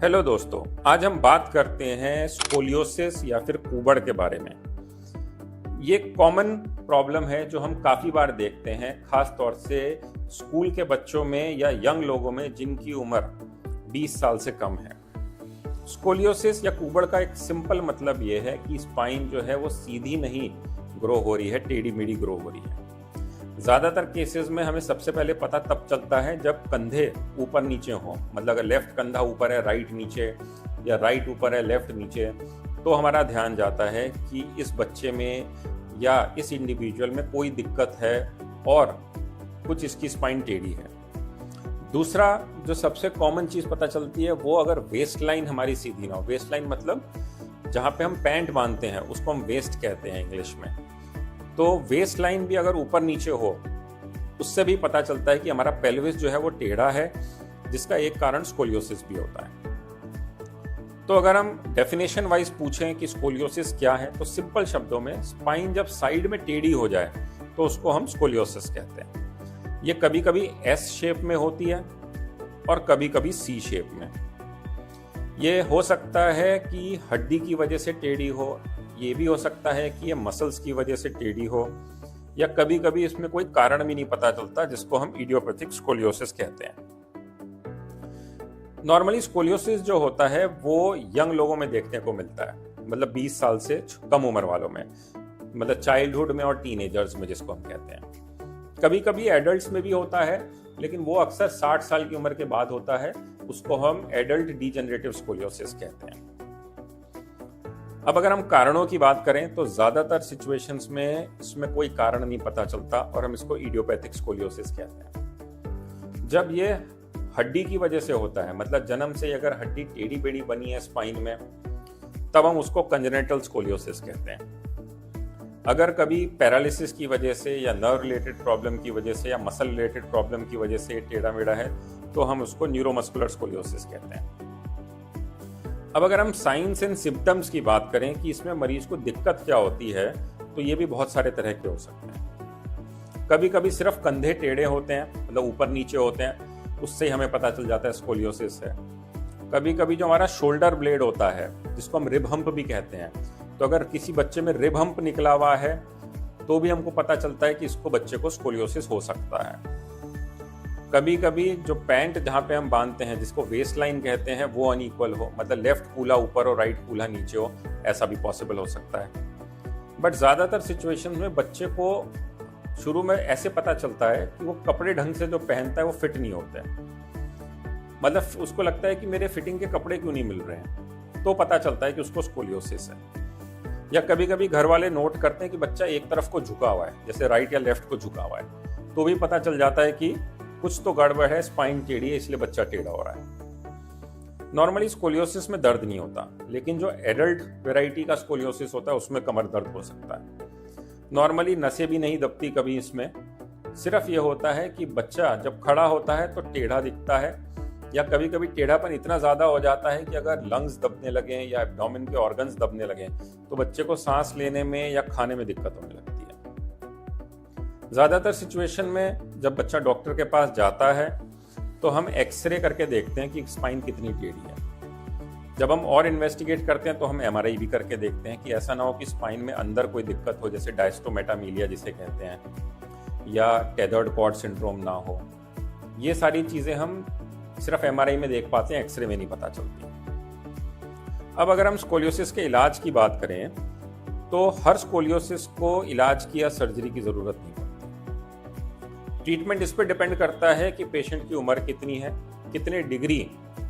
Hello दोस्तों, आज हम बात करते हैं स्कोलियोसिस या फिर कुबड़ के बारे में। ये कॉमन प्रॉब्लम है जो हम काफ़ी बार देखते हैं, खास तौर से स्कूल के बच्चों में या यंग लोगों में जिनकी उम्र 20 साल से कम है। स्कोलियोसिस या कुबड़ का एक सिंपल मतलब ये है कि स्पाइन जो है वो सीधी नहीं ग्रो हो रही है, टेढ़ी मेढ़ी ग्रो हो रही है। ज़्यादातर केसेस में हमें सबसे पहले पता तब चलता है जब कंधे ऊपर नीचे हों, मतलब अगर लेफ्ट कंधा ऊपर है राइट नीचे या राइट ऊपर है लेफ्ट नीचे, तो हमारा ध्यान जाता है कि इस बच्चे में या इस इंडिविजुअल में कोई दिक्कत है और कुछ इसकी स्पाइन टेढ़ी है। दूसरा जो सबसे कॉमन चीज़ पता चलती है वो अगर वेस्ट लाइन हमारी सीधी ना हो। वेस्ट लाइन मतलब जहाँ पे हम पैंट बांधते हैं उसको हम वेस्ट कहते हैं इंग्लिश में। तो वेस्ट लाइन भी अगर ऊपर नीचे हो, उससे भी पता चलता है कि हमारा पेल्विस जो है वो टेढ़ा है, जिसका एक कारण स्कोलियोसिस भी होता है। तो अगर हम डेफिनेशन वाइज पूछें कि स्कोलियोसिस क्या है, तो सिंपल शब्दों में स्पाइन जब साइड में टेढ़ी हो जाए तो उसको हम स्कोलियोसिस कहते हैं। ये कभी कभी एस शेप में होती है और कभी कभी सी शेप में। ये हो सकता है कि हड्डी की वजह से टेढ़ी हो, ये भी हो सकता है कि ये मसल्स की वजह से टेढ़ी हो, या कभी कभी इसमें कोई कारण भी नहीं पता चलता, जिसको हम इडियोपैथिक स्कोलियोसिस कहते हैं। नॉर्मली स्कोलियोसिस जो होता है वो यंग लोगों में देखने को मिलता है, मतलब 20 साल से कम उम्र वालों में, मतलब चाइल्डहुड में और टीनेजर्स में जिसको हम कहते हैं। कभी कभी एडल्ट्स में भी होता है, लेकिन वो अक्सर 60 साल की उम्र के बाद होता है। उसको हम एडल्ट डीजेनरेटिव स्कोलियोसिस कहते हैं। अब अगर हम कारणों की बात करें तो ज्यादातर सिचुएशंस में इसमें कोई कारण नहीं पता चलता और हम इसको इडियोपैथिक स्कोलियोसिस कहते हैं। जब ये हड्डी की वजह से होता है, मतलब जन्म से अगर हड्डी टेढ़ी बेढ़ी बनी है स्पाइन में, तब हम उसको कंजेनिटल स्कोलियोसिस कहते हैं। अगर कभी पैरालिसिस की वजह से या नर्व रिलेटेड प्रॉब्लम की वजह से या मसल रिलेटेड प्रॉब्लम की वजह से टेढ़ा मेढ़ा है, तो हम उसको न्यूरोमस्कुलर स्कोलियोसिस कहते हैं। अब अगर हम साइंस एंड सिम्टम्स की बात करें कि इसमें मरीज को दिक्कत क्या होती है, तो ये भी बहुत सारे तरह के हो सकते हैं। कभी कभी सिर्फ कंधे टेढ़े होते हैं, मतलब ऊपर नीचे होते हैं, उससे ही हमें पता चल जाता है स्कोलियोसिस है। कभी कभी जो हमारा शोल्डर ब्लेड होता है, जिसको हम रिब हम्प भी कहते हैं, तो अगर किसी बच्चे में रिब हम्प निकला हुआ है तो भी हमको पता चलता है कि इसको बच्चे को स्कोलियोसिस हो सकता है। कभी कभी जो पैंट जहाँ पे हम बांधते हैं, जिसको वेस्ट लाइन कहते हैं, वो अनइक्वल हो, मतलब लेफ्ट कूला ऊपर और राइट कूला नीचे हो, ऐसा भी पॉसिबल हो सकता है। बट ज़्यादातर सिचुएशंस में बच्चे को शुरू में ऐसे पता चलता है कि वो कपड़े ढंग से जो पहनता है वो फिट नहीं होते हैं, मतलब उसको लगता है कि मेरे फिटिंग के कपड़े क्यों नहीं मिल रहे हैं, तो पता चलता है कि उसको स्कोलियोसिस है। या कभी कभी घर वाले नोट करते हैं कि बच्चा एक तरफ को झुका हुआ है, जैसे राइट या लेफ्ट को झुका हुआ है, तो भी पता चल जाता है कि कुछ तो गड़बड़ है, स्पाइन टेढ़ी है, इसलिए बच्चा टेढ़ा हो रहा है। नॉर्मली स्कोलियोसिस में दर्द नहीं होता, लेकिन जो एडल्ट वैरायटी का स्कोलियोसिस होता है उसमें कमर दर्द हो सकता है। नॉर्मली नसें भी नहीं दबती कभी इसमें, सिर्फ ये होता है कि बच्चा जब खड़ा होता है तो टेढ़ा दिखता है, या कभी कभी टेढ़ापन इतना ज़्यादा हो जाता है कि अगर लंग्स दबने लगे या एब्डोमेन के ऑर्गन्स दबने लगे तो बच्चे को सांस लेने में या खाने में दिक्कत होने लगती है। ज़्यादातर सिचुएशन में जब बच्चा डॉक्टर के पास जाता है तो हम एक्सरे करके देखते हैं कि स्पाइन कितनी टेढ़ी है। जब हम और इन्वेस्टिगेट करते हैं तो हम एमआरआई भी करके देखते हैं कि ऐसा ना हो कि स्पाइन में अंदर कोई दिक्कत हो, जैसे डायस्टोमेटामीलिया जिसे कहते हैं, या टेथर्ड कॉर्ड सिंड्रोम ना हो। ये सारी चीज़ें हम सिर्फ एमआरआई में देख पाते हैं, एक्सरे में नहीं पता चलती। अब अगर हम स्कोलियोसिस के इलाज की बात करें तो हर स्कोलियोसिस को इलाज की या सर्जरी की ज़रूरत नहीं होती। ट्रीटमेंट इस पर डिपेंड करता है कि पेशेंट की उम्र कितनी है, कितने डिग्री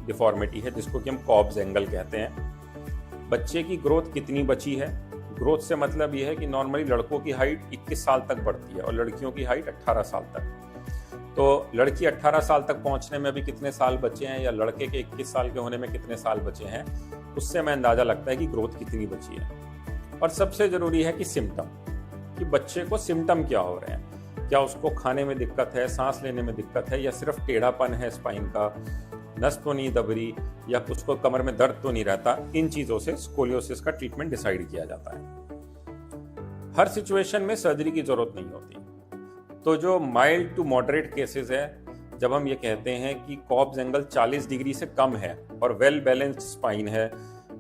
डिफॉर्मिटी है, जिसको कि हम कॉब्स एंगल कहते हैं, बच्चे की ग्रोथ कितनी बची है। ग्रोथ से मतलब ये है कि नॉर्मली लड़कों की हाइट 21 साल तक बढ़ती है और लड़कियों की हाइट 18 साल तक। तो लड़की 18 साल तक पहुंचने में अभी कितने साल बचे हैं, या लड़के के 21 साल के होने में कितने साल बचे हैं, उससे हमें अंदाजा लगता है कि ग्रोथ कितनी बची है। और सबसे ज़रूरी है कि सिम्टम, कि बच्चे को सिम्टम क्या हो रहे हैं, क्या उसको खाने में दिक्कत है, सांस लेने में दिक्कत है, या सिर्फ टेढ़ापन है स्पाइन का, नस तो नहीं दब रही, या उसको कमर में दर्द तो नहीं रहता। इन चीज़ों से स्कोलियोसिस का ट्रीटमेंट डिसाइड किया जाता है। हर सिचुएशन में सर्जरी की जरूरत नहीं होती। तो जो माइल्ड टू मॉडरेट केसेस है, जब हम ये कहते हैं कि कॉब्स एंगल 40 डिग्री से कम है और वेल बैलेंस्ड स्पाइन है,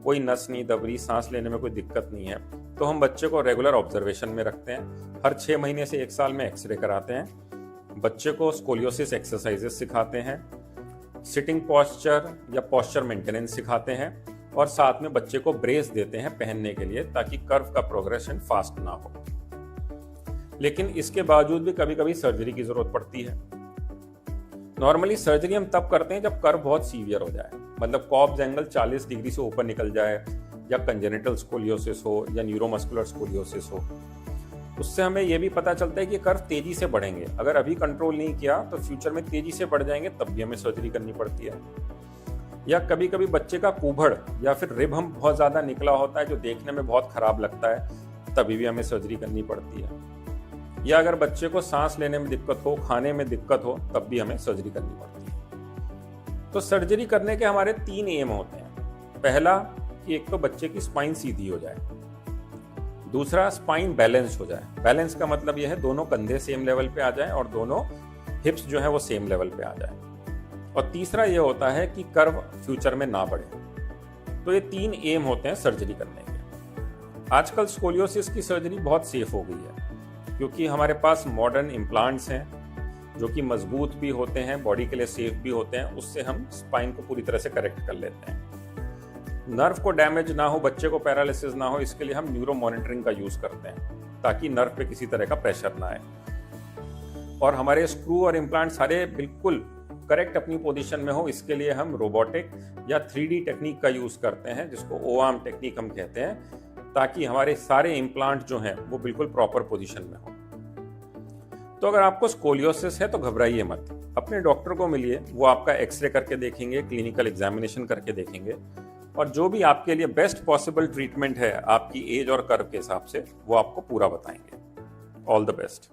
कोई नस नहीं दब रही, सांस लेने में कोई दिक्कत नहीं है, तो हम बच्चे को रेगुलर ऑब्जर्वेशन में रखते हैं। हर 6 महीने से 1 साल में एक्सरे कराते हैं। बच्चे को स्कोलियोसिस एक्सरसाइजेस सिखाते हैं, सिटिंग पोस्चर या पोस्चर मेंटेनेंस सिखाते हैं और साथ में बच्चे को ब्रेस देते हैं पहनने के लिए, ताकि कर्व का प्रोग्रेशन फास्ट ना हो। लेकिन इसके बावजूद भी कभी कभी सर्जरी की जरूरत पड़ती है। नॉर्मली सर्जरी हम तब करते हैं जब कर्व बहुत सीवियर हो जाए, मतलब कॉब्स एंगल 40 डिग्री से ऊपर निकल जाए, या कंजेनिटल स्कोलियोसिस हो या न्यूरोमस्कुलर स्कोलियोसिस हो। उससे हमें यह भी पता चलता है कि कर्व तेजी से बढ़ेंगे। अगर अभी कंट्रोल नहीं किया तो फ्यूचर में तेजी से बढ़ जाएंगे, तब भी हमें सर्जरी करनी पड़ती है। या कभी कभी बच्चे का कुभड़ या फिर रिबम बहुत ज्यादा निकला होता है, जो देखने में बहुत खराब लगता है, तभी भी हमें सर्जरी करनी पड़ती है। या अगर बच्चे को सांस लेने में दिक्कत हो, खाने में दिक्कत हो, तब भी हमें सर्जरी करनी पड़ती है। तो सर्जरी करने के हमारे 3 एम होते हैं। पहला कि एक तो बच्चे की स्पाइन सीधी हो जाए, दूसरा स्पाइन बैलेंस हो जाए। बैलेंस का मतलब यह है दोनों कंधे सेम लेवल पे आ जाएं और दोनों हिप्स जो है वो सेम लेवल पे आ जाए। और तीसरा ये होता है कि कर्व फ्यूचर में ना बढ़े। तो ये 3 एम होते हैं सर्जरी करने के। आजकल स्कोलियोसिस की सर्जरी बहुत सेफ हो गई है, क्योंकि हमारे पास मॉडर्न इम्प्लांट्स हैं जो कि मजबूत भी होते हैं, बॉडी के लिए सेफ भी होते हैं। उससे हम स्पाइन को पूरी तरह से करेक्ट कर लेते हैं। नर्व को डैमेज ना हो, बच्चे को पैरालिसिस ना हो, इसके लिए हम न्यूरो मॉनिटरिंग का यूज करते हैं, ताकि नर्व पे किसी तरह का प्रेशर ना आए। और हमारे स्क्रू और इम्प्लांट सारे बिल्कुल करेक्ट अपनी पोजीशन में हो, इसके लिए हम रोबोटिक या 3D टेक्निक का यूज करते हैं, जिसको ओआर्म टेक्निक हम कहते हैं, ताकि हमारे सारे इम्प्लांट जो हैं वो बिल्कुल प्रॉपर पोजीशन में हो। तो अगर आपको स्कोलियोसिस है तो घबराइए मत, अपने डॉक्टर को मिलिए, वो आपका एक्सरे करके देखेंगे, क्लिनिकल एग्जामिनेशन करके देखेंगे, और जो भी आपके लिए बेस्ट पॉसिबल ट्रीटमेंट है आपकी एज और कर्व के हिसाब से, वो आपको पूरा बताएंगे। All the best.